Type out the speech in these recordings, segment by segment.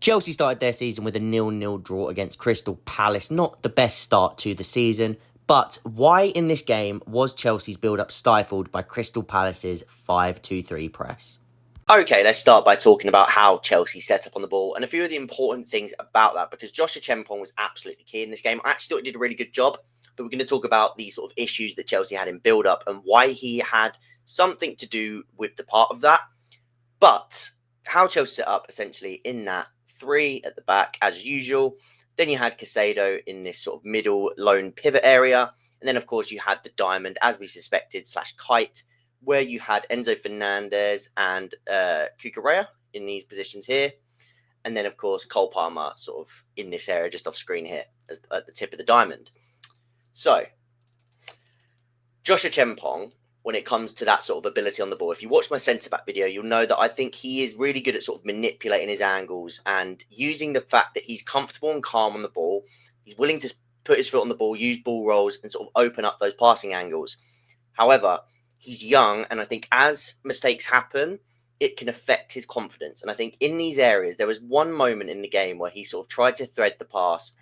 Chelsea started their season with a 0-0 draw against Crystal Palace. Not the best start to the season, but why in this game was Chelsea's build-up stifled by Crystal Palace's 5-2-3 press? Okay, let's start by talking about how Chelsea set up on the ball and a few of the important things about that, because Joshua Chempong was absolutely key in this game. I actually thought he did a really good job, but we're going to talk about the sort of issues that Chelsea had in build-up and why he had something to do with the part of that. But how Chelsea set up essentially in that three at the back as usual. Then you had Caicedo in this sort of middle lone pivot area. And then, of course, you had the diamond, as we suspected, / kite, where you had Enzo Fernandez and Cucurella in these positions here. And then, of course, Cole Palmer sort of in this area just off screen here as at the tip of the diamond. So, Joshua Chempong, when it comes to that sort of ability on the ball, if you watch my centre-back video, you'll know that I think he is really good at sort of manipulating his angles and using the fact that he's comfortable and calm on the ball. He's willing to put his foot on the ball, use ball rolls, and sort of open up those passing angles. However, he's young, and I think as mistakes happen, it can affect his confidence. And I think in these areas, there was one moment in the game where he sort of tried to thread the pass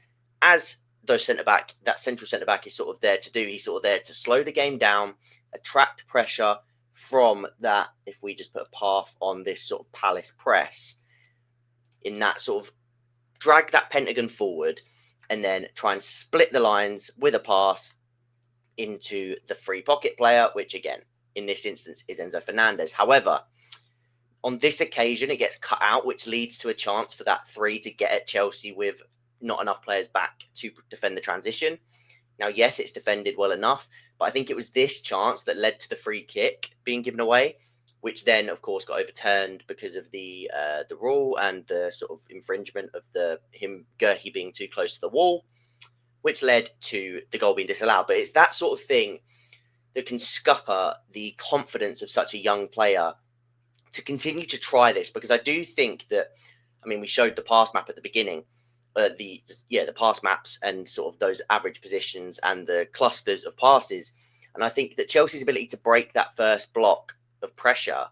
as that central centre-back is sort of there to do. He's sort of there to slow the game down, attract pressure from that. If we just put a path on this sort of Palace press, in that sort of drag that pentagon forward and then try and split the lines with a pass into the free pocket player, which again, in this instance is Enzo Fernandez. However, on this occasion, it gets cut out, which leads to a chance for that three to get at Chelsea with not enough players back to defend the transition. Now, yes, it's defended well enough, but I think it was this chance that led to the free kick being given away, which then, of course, got overturned because of the rule and the sort of infringement of Gerhi being too close to the wall, which led to the goal being disallowed. But it's that sort of thing that can scupper the confidence of such a young player to continue to try this, because I do think that, I mean, we showed the pass map at the beginning, the pass maps and sort of those average positions and the clusters of passes. And I think that Chelsea's ability to break that first block of pressure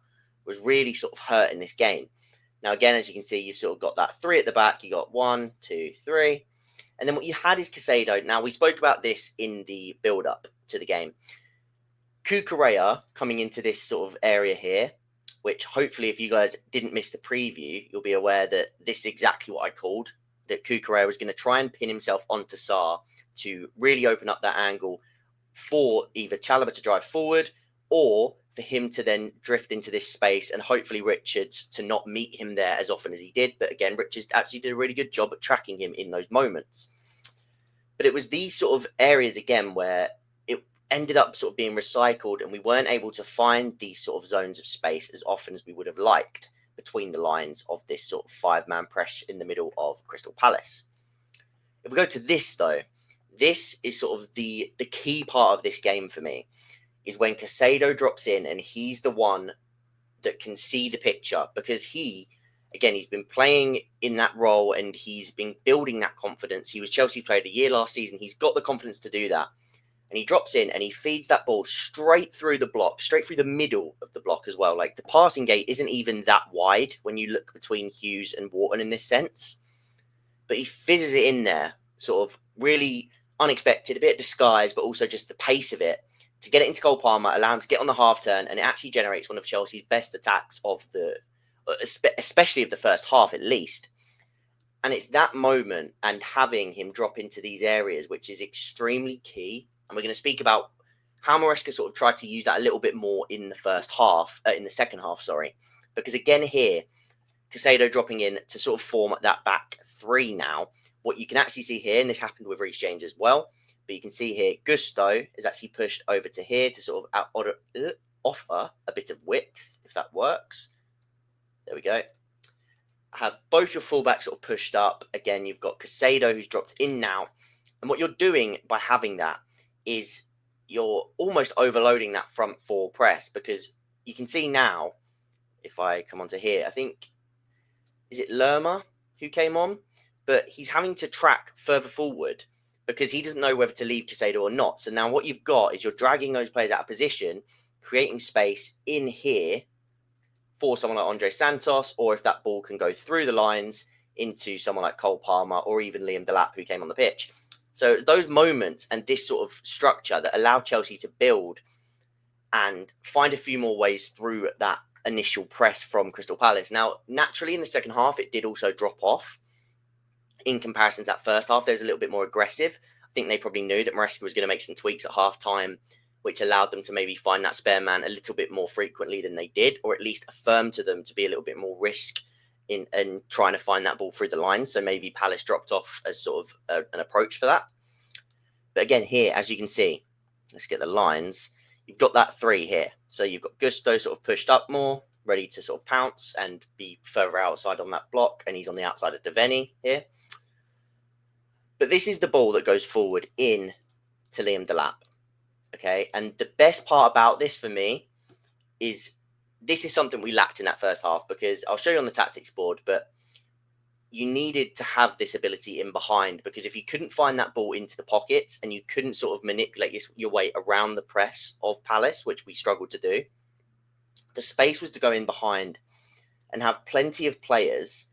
was really sort of hurt in this game. Now, again, as you can see, you've sort of got that three at the back. You got 1, 2, 3. And then what you had is Caicedo. Now, we spoke about this in the build-up to the game. Cucurella coming into this sort of area here, which hopefully if you guys didn't miss the preview, you'll be aware that this is exactly what I called, that Cucurella was going to try and pin himself onto Sarr to really open up that angle for either Chalobah to drive forward or for him to then drift into this space and hopefully Richards to not meet him there as often as he did. But again, Richards actually did a really good job at tracking him in those moments. But it was these sort of areas again where it ended up sort of being recycled and we weren't able to find these sort of zones of space as often as we would have liked between the lines of this sort of five-man press in the middle of Crystal Palace. If we go to this, though, this is sort of the key part of this game for me, is when Caicedo drops in and he's the one that can see the picture, because he's been playing in that role and he's been building that confidence. He was Chelsea Player of the Year last season. He's got the confidence to do that. And he drops in and he feeds that ball straight through the block, straight through the middle of the block as well. Like, the passing gate isn't even that wide when you look between Hughes and Wharton in this sense. But he fizzes it in there, sort of really unexpected, a bit disguised, but also just the pace of it to get it into Cole Palmer, allow him to get on the half turn, and it actually generates one of Chelsea's best attacks of especially of the first half at least. And it's that moment and having him drop into these areas, which is extremely key. And we're going to speak about how Maresca sort of tried to use that a little bit more in the second half, because again here, Caicedo dropping in to sort of form that back three now. What you can actually see here, and this happened with Reece James as well, but you can see here, Gusto is actually pushed over to here to sort of offer a bit of width, if that works. There we go. Have both your fullbacks sort of pushed up. Again, you've got Caicedo who's dropped in now. And what you're doing by having that is you're almost overloading that front four press, because you can see now, if I come onto here, I think, is it Lerma who came on? But he's having to track further forward because he doesn't know whether to leave Caicedo or not. So now what you've got is you're dragging those players out of position, creating space in here for someone like Andre Santos, or if that ball can go through the lines, into someone like Cole Palmer or even Liam Delap, who came on the pitch. So it's those moments and this sort of structure that allowed Chelsea to build and find a few more ways through that initial press from Crystal Palace. Now, naturally, in the second half, it did also drop off in comparison to that first half. There was a little bit more aggressive. I think they probably knew that Maresca was going to make some tweaks at half-time, which allowed them to maybe find that spare man a little bit more frequently than they did, or at least affirm to them to be a little bit more risk in trying to find that ball through the line. So maybe Palace dropped off as sort of an approach for that. But again, here, as you can see, let's get the lines. You've got that three here. So you've got Gusto sort of pushed up more, ready to sort of pounce and be further outside on that block. And he's on the outside of Devaney here. But this is the ball that goes forward in to Liam Delap. Okay. And the best part about this for me is this is something we lacked in that first half, because I'll show you on the tactics board, but you needed to have this ability in behind, because if you couldn't find that ball into the pockets and you couldn't sort of manipulate your way around the press of Palace, which we struggled to do, the space was to go in behind and have plenty of players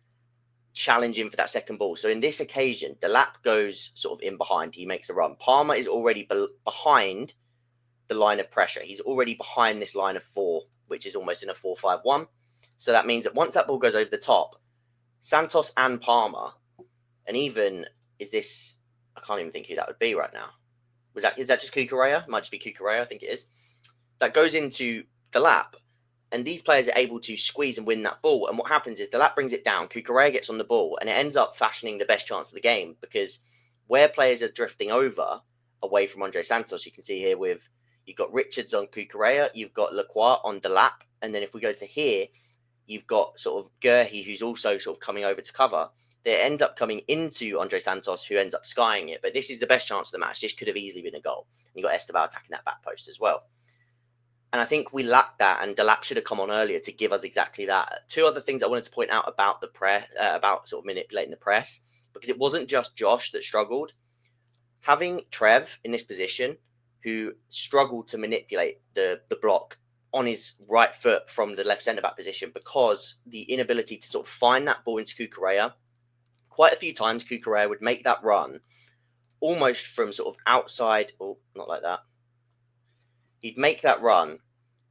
challenging for that second ball. So in this occasion, Delap goes sort of in behind. He makes a run. Palmer is already behind the line of pressure. He's already behind this line of four, which is almost in a 4-5-1. So that means that once that ball goes over the top, Santos and Palmer, and even I can't even think who that would be right now. Is that just Cucurella? It might just be Cucurella, I think it is. That goes into Delap, and these players are able to squeeze and win that ball. And what happens is Delap brings it down, Cucurella gets on the ball, and it ends up fashioning the best chance of the game, because where players are drifting over away from Andre Santos, you can see here you've got Richards on Cucurella, you've got Lacroix on Delap, and then if we go to here, you've got sort of Gerhi, who's also sort of coming over to cover. They end up coming into Andre Santos, who ends up skying it. But this is the best chance of the match. This could have easily been a goal. And you've got Esteban attacking that back post as well. And I think we lacked that, and Delap should have come on earlier to give us exactly that. Two other things I wanted to point out about the press, about sort of manipulating the press, because it wasn't just Josh that struggled. Having Trev in this position, who struggled to manipulate the block on his right foot from the left centre-back position, because the inability to sort of find that ball into Cucurella. Quite a few times Cucurella would make that run almost from sort of outside, or not like that. He'd make that run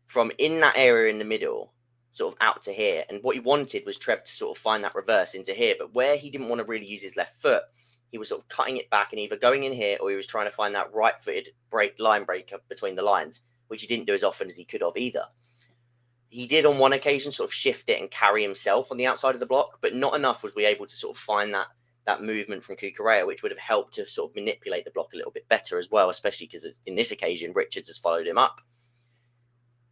from in that area in the middle, sort of out to here. And what he wanted was Trev to sort of find that reverse into here. But where he didn't want to really use his left foot, he was sort of cutting it back and either going in here, or he was trying to find that right-footed line breaker between the lines, which he didn't do as often as he could have either. He did on one occasion sort of shift it and carry himself on the outside of the block, but not enough was we able to sort of find that movement from Cucurella, which would have helped to sort of manipulate the block a little bit better as well, especially because in this occasion, Richards has followed him up.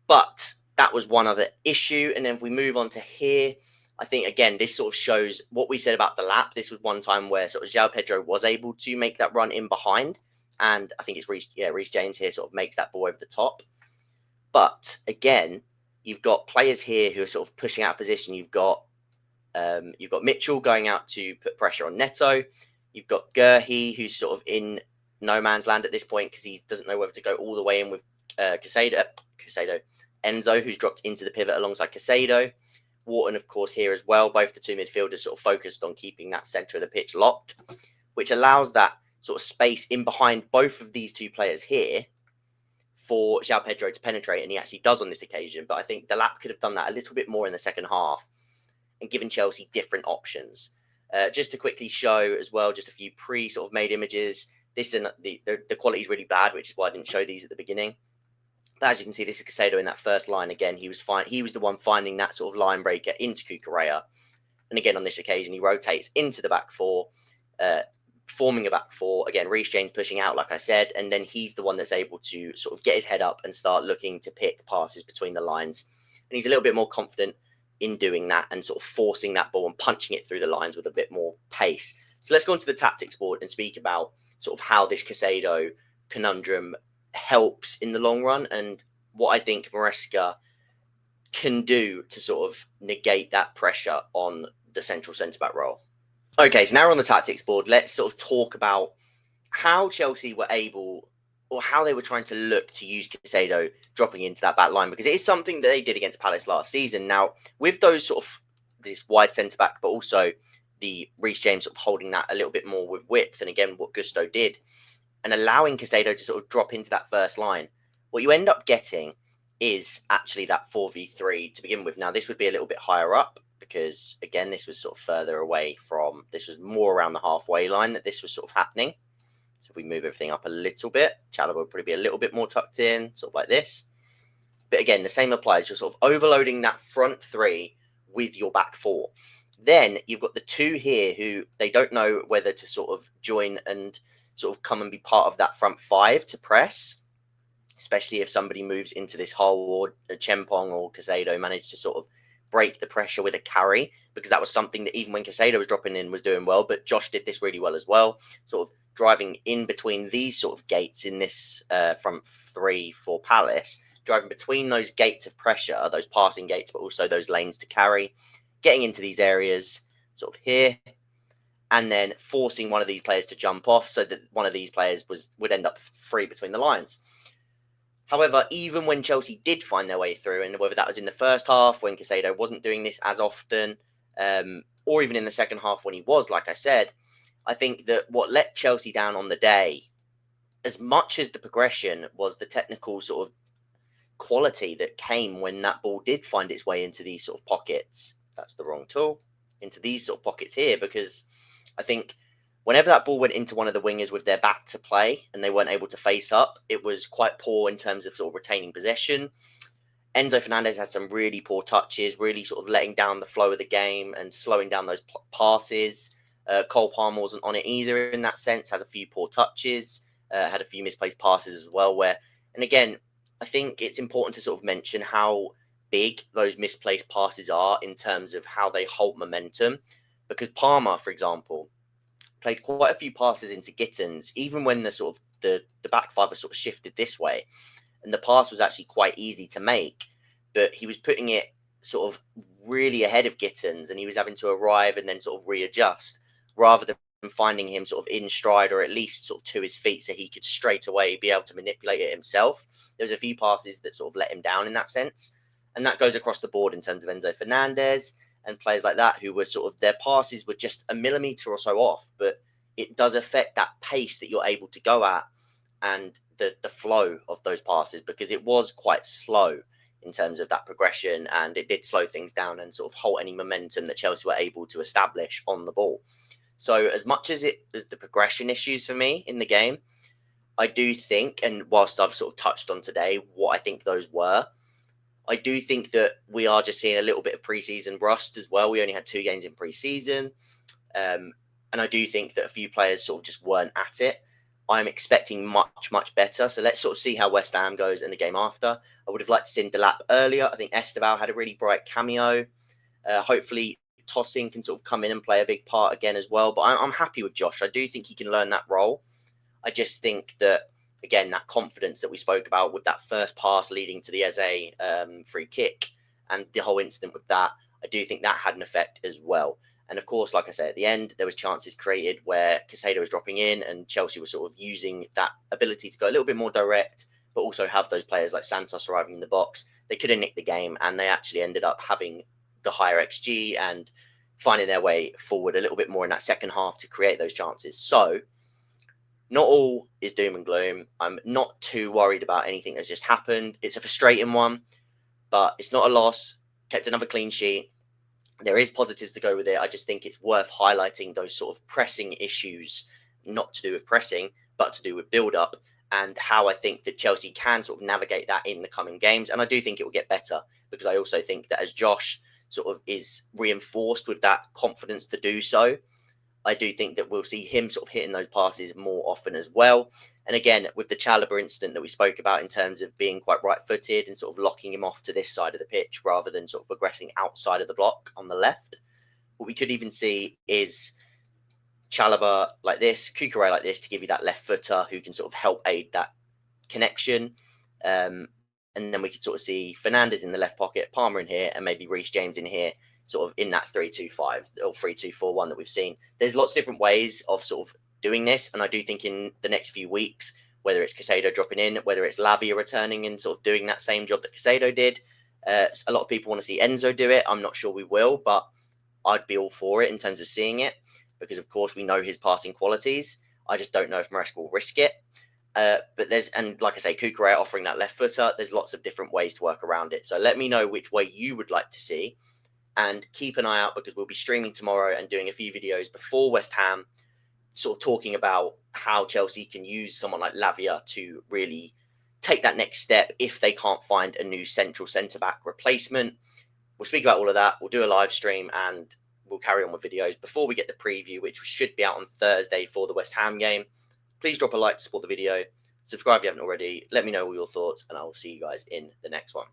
But that was one other issue. And then if we move on to here, I think, again, this sort of shows what we said about the lap. This was one time where sort of João Pedro was able to make that run in behind. And I think it's Reece James here sort of makes that ball over the top. But again, you've got players here who are sort of pushing out of position. You've got Mitchell going out to put pressure on Neto. You've got Gerhi, who's sort of in no man's land at this point because he doesn't know whether to go all the way in with Enzo, who's dropped into the pivot alongside Casado. Wharton, of course, here as well. Both the two midfielders sort of focused on keeping that centre of the pitch locked, which allows that sort of space in behind both of these two players here for João Pedro to penetrate, and he actually does on this occasion. But I think Delap could have done that a little bit more in the second half and given Chelsea different options. Just to quickly show as well, just a few sort of made images. This and the quality is really bad, which is why I didn't show these at the beginning. But as you can see, this is Casado in that first line. Again, he was the one finding that sort of line breaker into Cucurella. And again, on this occasion, he rotates into the back four, forming a back four. Again, Reece James pushing out, like I said, and then he's the one that's able to sort of get his head up and start looking to pick passes between the lines. And he's a little bit more confident in doing that and sort of forcing that ball and punching it through the lines with a bit more pace. So let's go into the tactics board and speak about sort of how this Casado conundrum helps in the long run and what I think Maresca can do to sort of negate that pressure on the central centre-back role. Okay, so now we're on the tactics board. Let's sort of talk about how Chelsea were able, or how they were trying to look to use Casado dropping into that back line, because it is something that they did against Palace last season. Now, with those sort of this wide centre-back, but also the Reece James sort of holding that a little bit more with width, and again what Gusto did, and allowing Casado to sort of drop into that first line. What you end up getting is actually that 4v3 to begin with. Now this would be a little bit higher up because again this was sort of further away from, this was more around the halfway line that this was sort of happening. So if we move everything up a little bit, Chalobah would probably be a little bit more tucked in, sort of like this. But again, the same applies. You're sort of overloading that front three with your back four. Then you've got the two here who they don't know whether to sort of join and sort of come and be part of that front five to press, especially if somebody moves into this hole or Chempong or Casado managed to sort of break the pressure with a carry, because that was something that even when Casado was dropping in was doing well, but Josh did this really well as well, sort of driving in between these sort of gates in this front three for Palace, driving between those gates of pressure, those passing gates, but also those lanes to carry, getting into these areas sort of here, and then forcing one of these players to jump off so that one of these players would end up free between the lines. However, even when Chelsea did find their way through, and whether that was in the first half when Casado wasn't doing this as often, or even in the second half when he was, like I said, I think that what let Chelsea down on the day, as much as the progression, was the technical sort of quality that came when that ball did find its way into these sort of pockets. That's the wrong tool. Into these sort of pockets here, because I think whenever that ball went into one of the wingers with their back to play and they weren't able to face up, it was quite poor in terms of sort of retaining possession. Enzo Fernandez has some really poor touches, really sort of letting down the flow of the game and slowing down those passes. Cole Palmer wasn't on it either in that sense, has a few poor touches, had a few misplaced passes as well. And again, I think it's important to sort of mention how big those misplaced passes are in terms of how they hold momentum. Because Palmer, for example, played quite a few passes into Gittins, even when the sort of the back five was sort of shifted this way, and the pass was actually quite easy to make, but he was putting it sort of really ahead of Gittins, and he was having to arrive and then sort of readjust, rather than finding him sort of in stride or at least sort of to his feet so he could straight away be able to manipulate it himself. There was a few passes that sort of let him down in that sense, and that goes across the board in terms of Enzo Fernandez and players like that who were sort of, their passes were just a millimetre or so off, but it does affect that pace that you're able to go at and the flow of those passes, because it was quite slow in terms of that progression, and it did slow things down and sort of halt any momentum that Chelsea were able to establish on the ball. So as much as it as the progression issues for me in the game, I do think, and whilst I've sort of touched on today what I think those were, I do think that we are just seeing a little bit of preseason rust as well. We only had 2 games in preseason. And I do think that a few players sort of just weren't at it. I'm expecting much, much better. So let's sort of see how West Ham goes in the game after. I would have liked to see Delap earlier. I think Esteval had a really bright cameo. Hopefully Tossing can sort of come in and play a big part again as well. But I'm happy with Josh. I do think he can learn that role. I just think that, again, that confidence that we spoke about with that first pass leading to the Eze free kick and the whole incident with that, I do think that had an effect as well. And of course, like I said, at the end, there was chances created where Casado was dropping in and Chelsea was sort of using that ability to go a little bit more direct, but also have those players like Santos arriving in the box. They could have nicked the game, and they actually ended up having the higher XG and finding their way forward a little bit more in that second half to create those chances. So not all is doom and gloom. I'm not too worried about anything that's just happened. It's a frustrating one, but it's not a loss. Kept another clean sheet. There is positives to go with it. I just think it's worth highlighting those sort of pressing issues, not to do with pressing, but to do with build-up, and how I think that Chelsea can sort of navigate that in the coming games. And I do think it will get better, because I also think that as Josh sort of is reinforced with that confidence to do so, I do think that we'll see him sort of hitting those passes more often as well. And again, with the Chalobah incident that we spoke about in terms of being quite right-footed and sort of locking him off to this side of the pitch rather than sort of progressing outside of the block on the left, what we could even see is Chalobah like this, Kukurea like this, to give you that left footer who can sort of help aid that connection. And then we could sort of see Fernandez in the left pocket, Palmer in here, and maybe Reece James in here, sort of in that 3-2-5 or 3-2-4-1 that we've seen. There's lots of different ways of sort of doing this, and I do think in the next few weeks, whether it's Casado dropping in, whether it's Lavia returning and sort of doing that same job that Casado did, a lot of people want to see Enzo do it. I'm not sure we will, but I'd be all for it in terms of seeing it, because of course we know his passing qualities. I just don't know if Maresca will risk it. But and like I say, Kukurea offering that left footer, there's lots of different ways to work around it. So let me know which way you would like to see, and keep an eye out, because we'll be streaming tomorrow and doing a few videos before West Ham, sort of talking about how Chelsea can use someone like Lavia to really take that next step if they can't find a new central centre-back replacement. We'll speak about all of that. We'll do a live stream and we'll carry on with videos before we get the preview, which should be out on Thursday for the West Ham game. Please drop a like to support the video. Subscribe if you haven't already. Let me know all your thoughts, and I will see you guys in the next one.